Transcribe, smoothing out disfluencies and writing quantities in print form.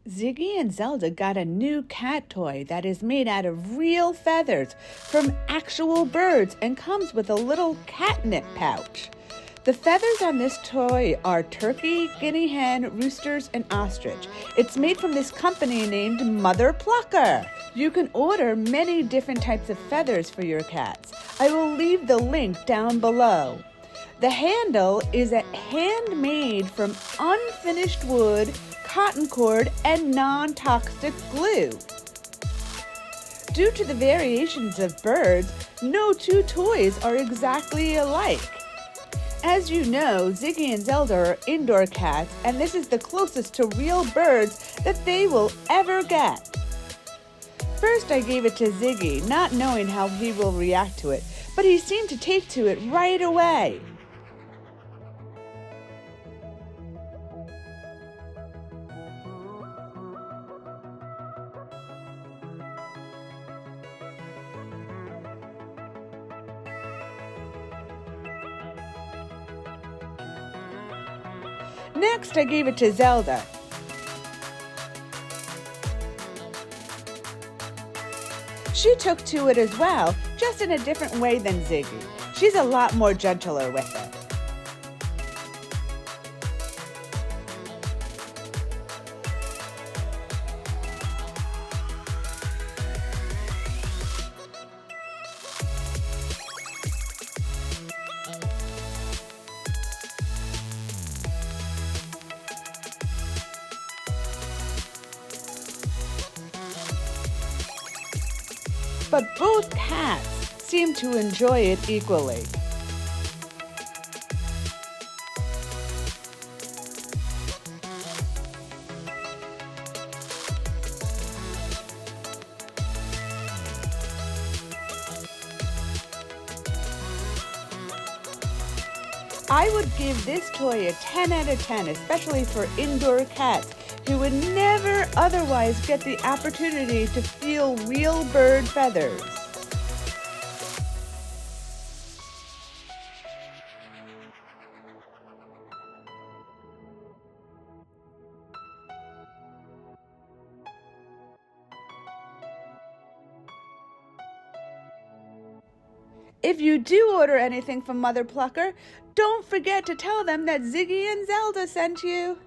Ziggy and Zelda got a new cat toy that is made out of real feathers from actual birds and comes with a little catnip pouch. The feathers on this toy are turkey, guinea hen, roosters, and ostrich. It's made from this company named Mother Plucker. You can order many different types of feathers for your cats. I will leave the link down below. The handle is handmade from unfinished wood, cotton cord, and non-toxic glue. Due to the variations of birds, no two toys are exactly alike. As you know, Ziggy and Zelda are indoor cats, and this is the closest to real birds that they will ever get. First, I gave it to Ziggy, not knowing how he will react to it, but he seemed to take to it right away. Next, I gave it to Zelda. She took to it as well, just in a different way than Ziggy. She's a lot more gentler with it. But both cats seem to enjoy it equally. I would give this toy a 10 out of 10, especially for indoor cats who would never otherwise get the opportunity to feel real bird feathers. If you do order anything from Mother Plucker, don't forget to tell them that Ziggy and Zelda sent you.